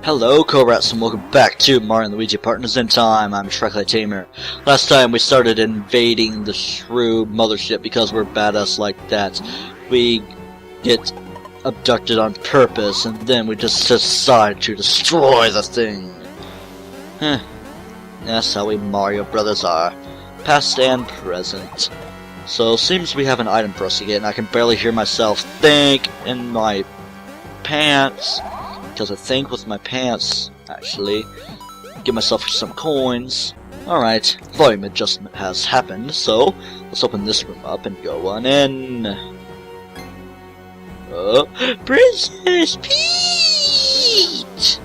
Hello, Co-Rats, and welcome back to Mario and Luigi Partners in Time. I'm TryclydeTamer. Last time we started invading the Shroob mothership because we're badass like that. We get abducted on purpose, and then we just decide to destroy the thing. That's how we Mario brothers are. Past and present. So, seems we have an item for us to get, and I can barely hear myself think in my pants. Because I think with my pants, actually, get myself some coins. Alright, volume adjustment has happened, so let's open this room up and go on in. Oh, Princess Peach!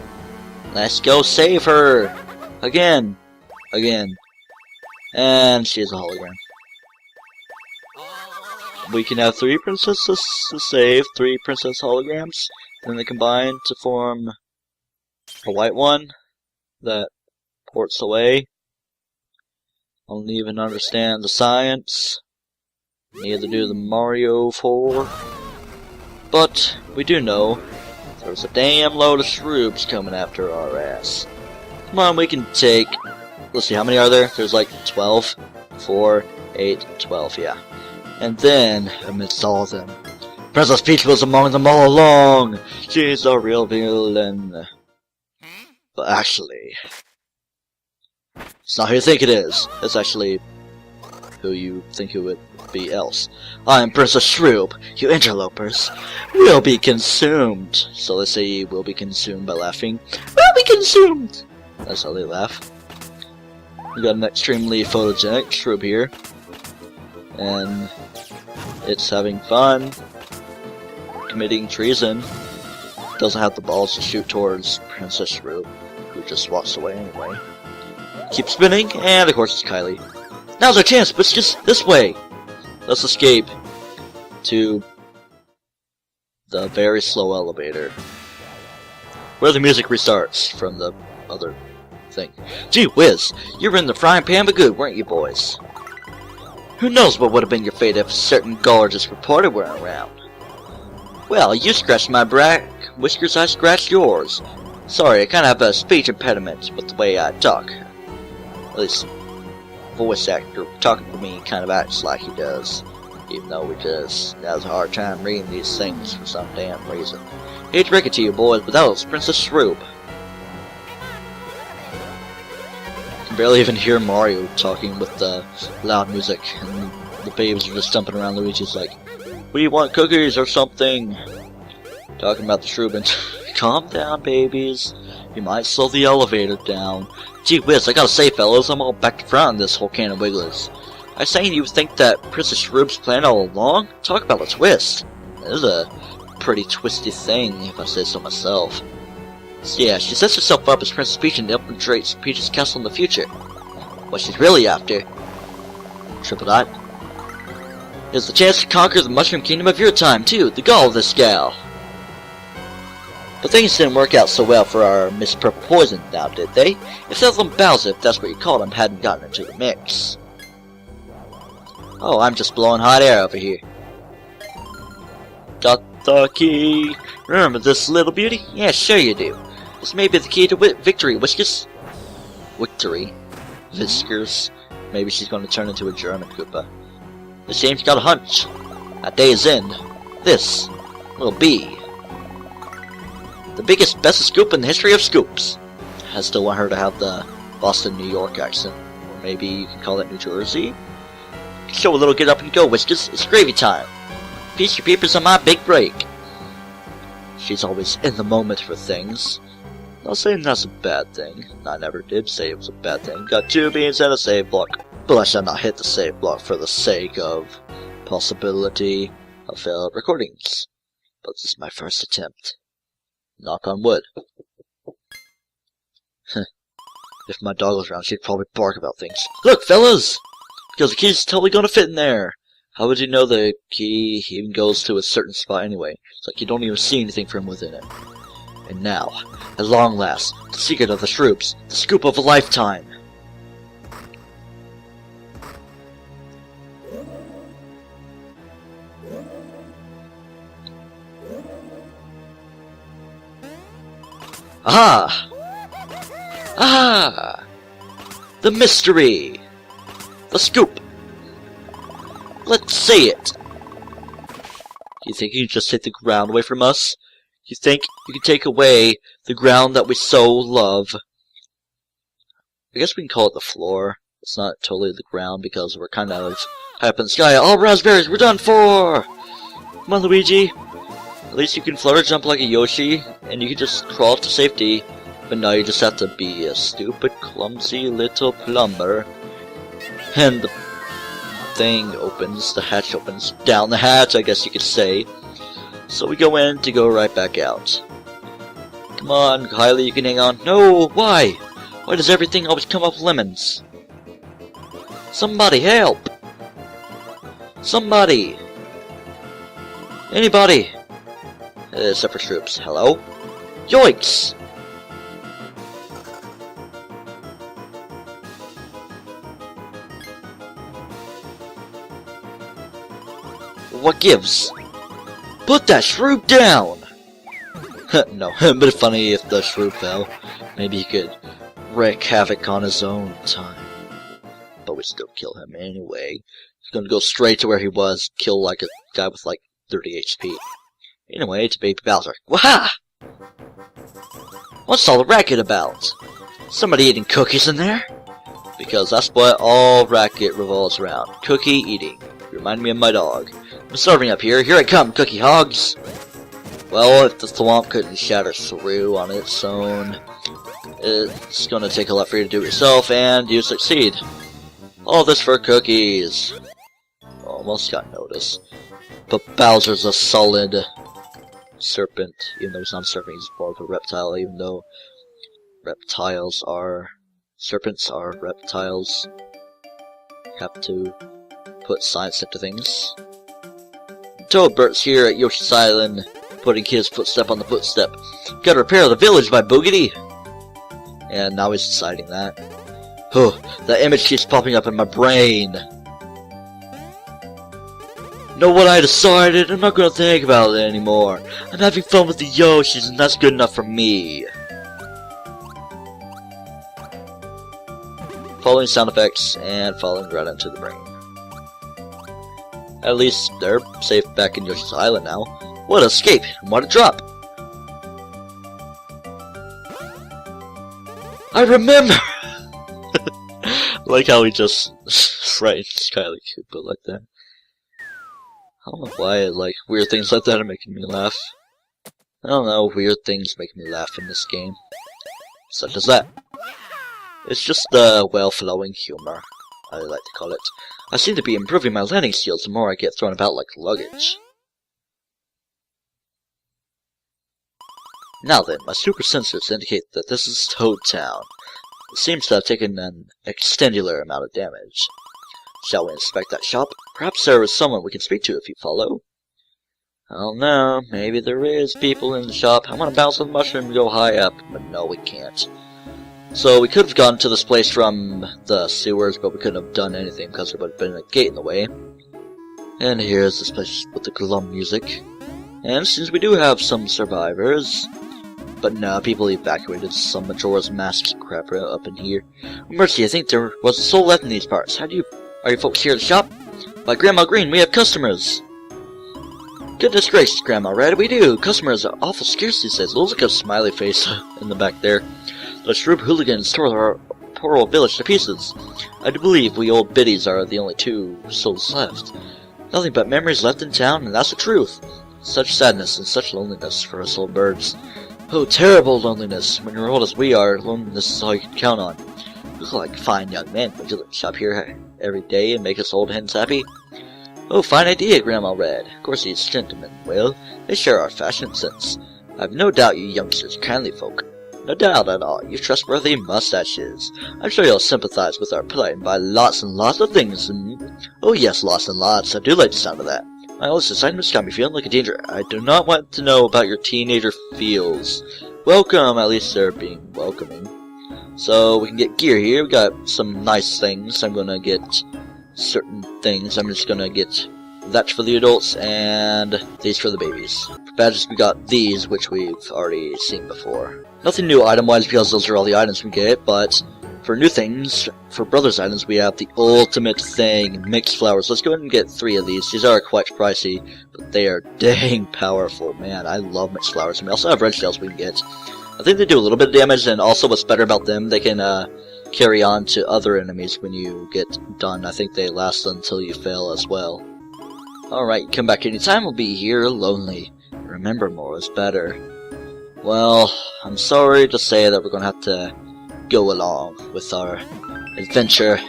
Let's go save her! Again. And she is a hologram. We can have 3 princesses to save, 3 princess holograms. Then they combine to form a white one that ports away. I don't even understand the science. Neither do the Mario 4. But we do know there's a damn load of Shroobs coming after our ass. Come on, we can take... Let's see, how many are there? There's like 12, 4, 8, 12, yeah. And then, amidst all of them, Princess Peach was among them all along! She's a real villain. But actually, it's not who you think it is. It's actually who you think it would be else. I'm Princess Shroob. You interlopers will be consumed. So let's say you will be consumed by laughing. Will be consumed! That's how they laugh. We got an extremely photogenic Shroob here. And it's having fun. Committing treason. Doesn't have the balls to shoot towards Princess Shroob, who just walks away anyway. Keep spinning, and of course it's Kylie. Now's our chance, but it's just this way! Let's escape to the very slow elevator, where the music restarts from the other thing. Gee whiz, you were in the frying pan but good, weren't you boys? Who knows what would have been your fate if a certain gorgeous reporter weren't around? Well, you scratched my back whiskers, I scratched yours. Sorry, I kinda have a speech impediment with the way I talk. At least, voice actor talking to me kind of acts like he does. Even though he just has a hard time reading these things for some damn reason. Hate to break it to you boys, but that was Princess Shroob. I can barely even hear Mario talking with the loud music, and the babes are just jumping around. Luigi's like, we want cookies or something. Talking about the Shroob and calm down, babies. You might slow the elevator down. Gee whiz, I gotta say, fellas, I'm all back to front on this whole can of wigglers. I saying you think that Princess Shroob's plan all along? Talk about a twist. This is a pretty twisty thing, if I say so myself. So yeah, she sets herself up as Princess Peach and infiltrates Peach's castle in the future. What she's really after, Triple Dot, is the chance to conquer the Mushroom Kingdom of your time, too. The gall of this gal. But things didn't work out so well for our Miss Purple Poison now, did they? If Ethel and Bowser, if that's what you call them, hadn't gotten into the mix. Oh, I'm just blowing hot air over here. Got the key. Remember this little beauty? Yeah, sure you do. This may be the key to victory, Whiskers. Victory. Whiskers. Maybe she's going to turn into a German Koopa. This game's got a hunch. At day's end, this will be the biggest, bestest scoop in the history of scoops. I still want her to have the Boston, New York accent. Or maybe you can call it New Jersey. Show a little get up and go, Whiskers. It's gravy time. Feast your peepers on my big break. She's always in the moment for things. Not saying that's a bad thing. I never did say it was a bad thing. Got 2 beans and a save block. But I shall not hit the save block for the sake of possibility of failed recordings. But this is my first attempt. Knock on wood. If my dog was around, she'd probably bark about things. Look, fellas! Because the key's totally gonna fit in there. How would you know the key even goes to a certain spot anyway? It's like you don't even see anything from within it. And now, at long last, the secret of the Shroobs, the scoop of a lifetime. Aha! Aha! The mystery! The scoop! Let's see it! You think you can just take the ground away from us? You think you can take away the ground that we so love? I guess we can call it the floor. It's not totally the ground because we're kind of high up in the sky. All raspberries, we're done for! Come on, Luigi. At least you can flutter jump like a Yoshi, and you can just crawl to safety. But now you just have to be a stupid, clumsy little plumber. And the thing opens, the hatch opens. Down the hatch, I guess you could say. So we go in to go right back out. Come on, Kylie, you can hang on. No, why? Why does everything always come up lemons? Somebody help! Somebody! Anybody! Except for Shroob. Hello? Yoinks! What gives? Put that Shroob down! No, but it's funny if the Shroob fell. Maybe he could wreak havoc on his own time. But we still kill him anyway. He's gonna go straight to where he was, kill like a guy with like 30 HP. Anyway, to Baby Bowser. Waha! What's all the racket about? Somebody eating cookies in there? Because that's what all racket revolves around. Cookie eating. Remind me of my dog. I'm starving up here. Here I come, cookie hogs! Well, if the swamp couldn't shatter through on its own, it's gonna take a lot for you to do it yourself, and you succeed. All this for cookies. Almost got noticed. But Bowser's a solid serpent, even though he's not a serpent, he's more of a reptile, even though serpents are reptiles. Have to put science into things. Toadbert's here at Yoshi's Island, putting his footstep on the footstep. Gotta repair the village, my boogity! And now he's deciding that. That image keeps popping up in my brain. Know what I decided? I'm not gonna think about it anymore. I'm having fun with the Yoshis, and that's good enough for me. Following sound effects, and falling right into the brain. At least they're safe back in Yoshi's Island now. What a escape, and what a drop! I remember! Like how he just frightens Kylie Koopa like that. I don't know why, like, weird things like that are making me laugh. I don't know, weird things make me laugh in this game. Such as that. It's just the well-flowing humor, I like to call it. I seem to be improving my landing skills the more I get thrown about like luggage. Now then, my super sensors indicate that this is Toad Town. It seems to have taken an extendular amount of damage. Shall we inspect that shop? Perhaps there is someone we can speak to if you follow. I don't know, maybe there is people in the shop. I want to bounce on the mushroom and go high up, but no, we can't. So we could have gone to this place from the sewers, but we couldn't have done anything because there would have been a gate in the way. And here's this place with the glum music. And since we do have some survivors, but no, people evacuated some Majora's Mask crap up in here. Mercy, I think there was a soul left in these parts. Are you folks here at the shop? By Grandma Green, we have customers! Goodness gracious, Grandma Red, we do! Customers are awful scarce these days. Looks like a smiley face in the back there. The Shroob hooligans tore our poor old village to pieces. I do believe we old biddies are the only two souls left. Nothing but memories left in town, and that's the truth. Such sadness and such loneliness for us old birds. Oh, terrible loneliness. When you're old as we are, loneliness is all you can count on. You look like a fine young man. Would you shop here every day and make us old hens happy? Oh, fine idea, Grandma Red. Of course these gentlemen will. They share our fashion sense. I've no doubt you youngsters are kindly folk. No doubt at all, you trustworthy mustaches. I'm sure you'll sympathize with our plight and buy lots and lots of things, oh yes, lots and lots. I do like the sound of that. My oldest assignment's got me feeling like a danger. I do not want to know about your teenager feels. Welcome, at least they're being welcoming. So, we can get gear here. We got some nice things. I'm gonna get certain things. I'm just gonna get that for the adults, and these for the babies. badges, we got these, which we've already seen before. Nothing new item-wise because those are all the items we get, but for new things, for brothers items, we have the ultimate thing, mixed flowers. Let's go ahead and get 3 of these. These are quite pricey, but they are dang powerful. Man, I love mixed flowers. And we also have red shells we can get. I think they do a little bit of damage, and also what's better about them, they can carry on to other enemies when you get done. I think they last until you fail as well. Alright, come back anytime, we'll be here lonely. Remember, more is better. Well, I'm sorry to say that we're gonna have to go along with our adventure.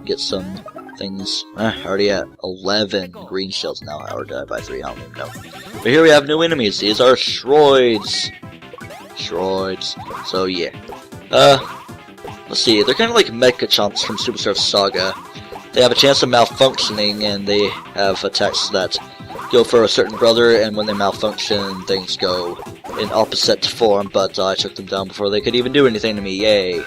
Get some things. Already at 11 green shells now. Or did I buy 3? I don't even know. But here we have new enemies. These are Shroods. So yeah. Let's see. They're kind of like Mecha Chomps from Superstar Saga. They have a chance of malfunctioning, and they have attacks that go for a certain brother, and when they malfunction, things go in opposite form, but I took them down before they could even do anything to me. Yay.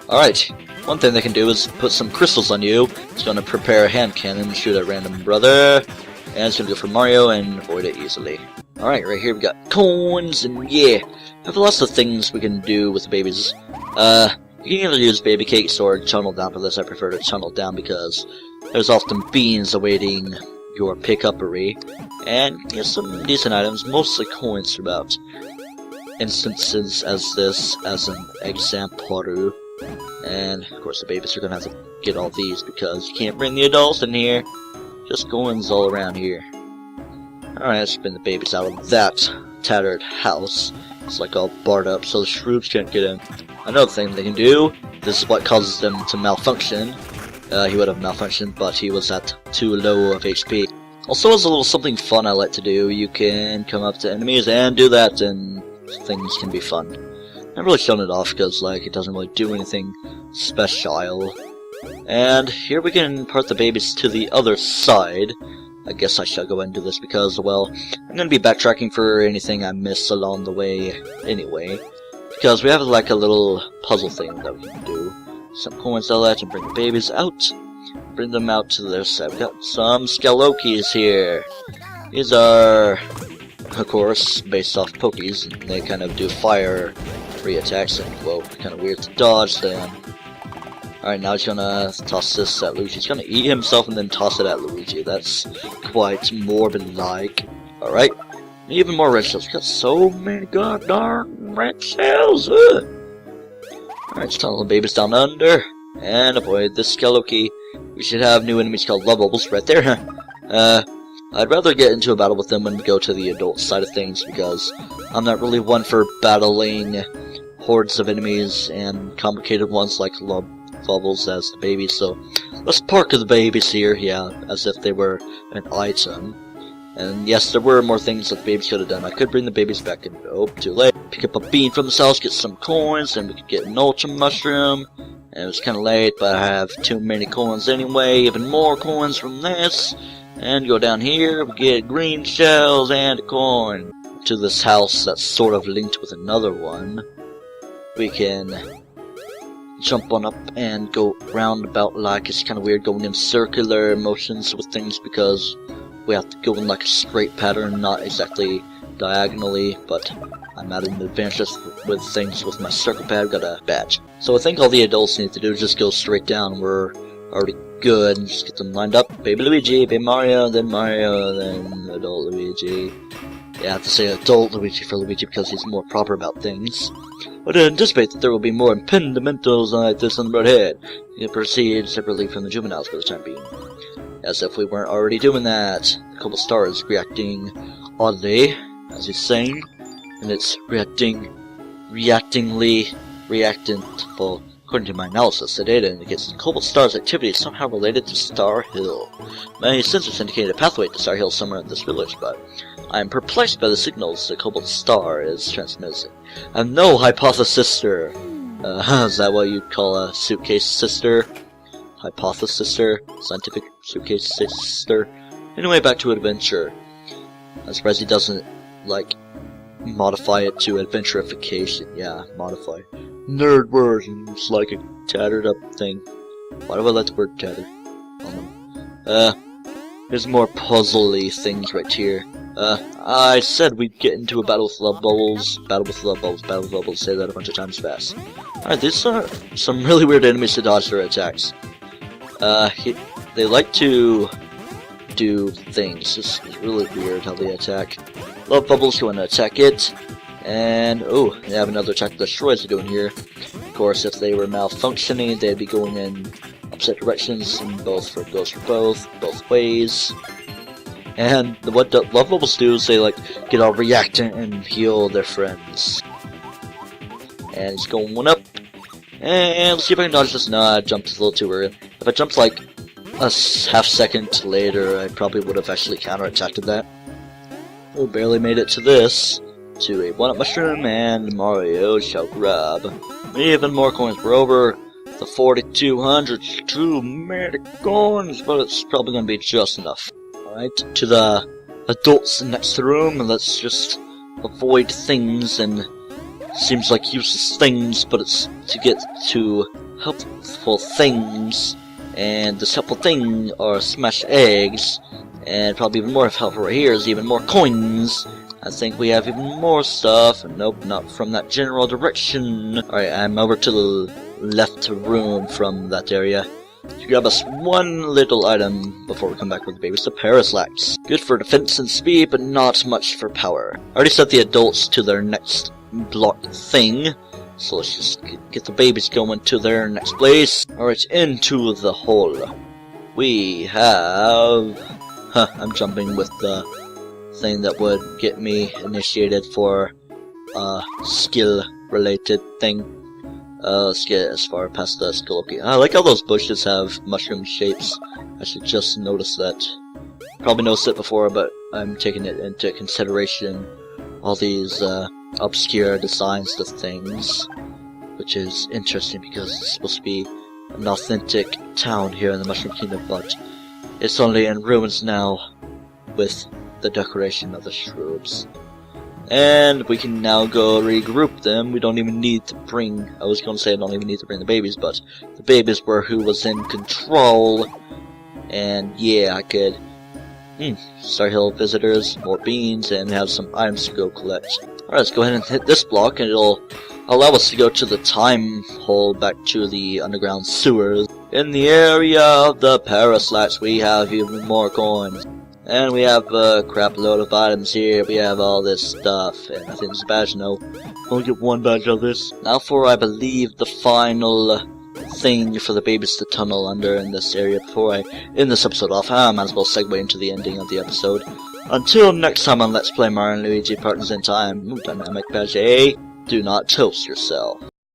Alright, one thing they can do is put some crystals on you. It's going to prepare a hand cannon and shoot at random brother, and it's going to go for Mario and avoid it easily. Alright, right here we got coins, and yeah, we have lots of things we can do with the babies. You can either use baby cakes or tunnel down. For this, I prefer to tunnel down because there's often beans awaiting your pick-uppery, and get some decent items, mostly coins throughout instances as this, as an example. And of course the babies are gonna have to get all these because you can't bring the adults in here. Just coins all around here. Alright, let's bring the babies out of that tattered house. It's like all barred up so the Shroobs can't get in. Another thing they can do, this is what causes them to malfunction. He would have malfunctioned, but he was at too low of HP. Also, as a little something fun I like to do, you can come up to enemies and do that, and things can be fun. I've really shown it off because, like, it doesn't really do anything special. And here we can part the babies to the other side. I guess I shall go ahead and do this because, well, I'm going to be backtracking for anything I miss along the way anyway. Because we have, like, a little puzzle thing that we can do. Some coins I'll let and bring the babies out. Bring them out to their side. We got some Skelokis here. These are, of course, based off Pokies. And they kind of do fire re-attacks and, well, kind of weird to dodge them. Alright, now he's gonna toss this at Luigi. He's gonna eat himself and then toss it at Luigi. That's quite morbid-like. Alright. Even more red shells. We got so many goddamn red shells. Alright, let's tunnel the babies down under and avoid this Skeloki. We should have new enemies called Love Bubbles right there. I'd rather get into a battle with them when we go to the adult side of things because I'm not really one for battling hordes of enemies and complicated ones like Love Bubbles as the babies. So let's park the babies here, yeah, as if they were an item. And yes, there were more things that the babies could have done. I could bring the babies back in. Oh, too late. Pick up a bean from this house, get some coins, and we could get an ultra mushroom. And it was kind of late, but I have too many coins anyway. Even more coins from this. And go down here, we get green shells and a coin. To this house that's sort of linked with another one. We can jump on up and go roundabout like it's kind of weird going in circular motions with things because we have to go in like a straight pattern, not exactly diagonally, but I'm at an advantage with things with my circle pad. Got a badge. So I think all the adults need to do is just go straight down. We're already good. Just get them lined up. Baby Luigi, Baby Mario, then adult Luigi. Yeah, I have to say adult Luigi for Luigi because he's more proper about things. But I anticipate that there will be more impedimentals like this on the road ahead. You can proceed separately from the juveniles for the time being. As if we weren't already doing that. The Cobalt Star is reacting oddly, as he's saying, and it's reactantly. Well, according to my analysis, the data indicates the Cobalt Star's activity is somehow related to Star Hill. Many sensors indicate a pathway to Star Hill somewhere in this village, but I am perplexed by the signals the Cobalt Star is transmitting. I have no hypothesis, sister. Is that what you'd call a suitcase sister? Hypothesis sister? Scientific suitcase sister? Anyway, back to adventure. I'm surprised he doesn't, like, modify it to adventurification. Yeah, modify. Nerd word, it's like a tattered up thing. Why do I like the word tattered? I don't know. There's more puzzly things right here. I said we'd get into a battle with love bubbles. Battle with love bubbles. Battle with love bubbles. Say that a bunch of times fast. Alright, these are some really weird enemies to dodge their attacks. They like to do things. It's really weird how they attack. Love bubbles going to attack it. And, oh, they have another attack that destroys doing here. Of course, if they were malfunctioning, they'd be going in opposite directions, and goes for both ways. And what the love bubbles do is they like get all reactant and heal their friends. And it's going up. And let's see if I can dodge this. No, I jumped a little too early. If I jumped like a half second later, I probably would have actually counterattacked that. We barely made it to this. To a 1-up mushroom, and Mario shall grab even more coins. We're over the 4,200. Too many coins, but it's probably going to be just enough. Alright, to the adults next to the room, let's just avoid things and seems like useless things, but it's to get to helpful things, and this helpful thing are smashed eggs, and probably even more helpful right here is even more coins. I think we have even more stuff. Nope, not from that general direction. Alright, I'm over to the left room from that area to grab us one little item before we come back with the babies. The Paraslax. Good for defense and speed, but not much for power. I already set the adults to their next block thing, so let's just get the babies going to their next place. Alright, into the hole. We have... I'm jumping with the thing that would get me initiated for a skill related thing. Let's get as far past the skill. Okay, I like how those bushes have mushroom shapes. I should just notice that. Probably noticed it before, but I'm taking it into consideration. All these obscure designs to things, which is interesting because it's supposed to be an authentic town here in the Mushroom Kingdom, but it's only in ruins now with the decoration of the Shroobs. And we can now go regroup them. We don't even need to bring... I was going to say I don't even need to bring the babies, but the babies were who was in control. And yeah, I could... Star Hill visitors, more beans, and have some items to go collect. Alright, let's go ahead and hit this block, and it'll allow us to go to the time hole back to the underground sewers. In the area of the Paraslax, we have even more coins. And we have a crap load of items here. We have all this stuff, and I think there's a badge. No, only get one badge out of this. Now for, I believe, the final thing for the babies to tunnel under in this area before I end this episode off. I might as well segue into the ending of the episode. Until next time on Let's Play Mario and Luigi Partners in Time, dynamic badge A, do not toast yourself.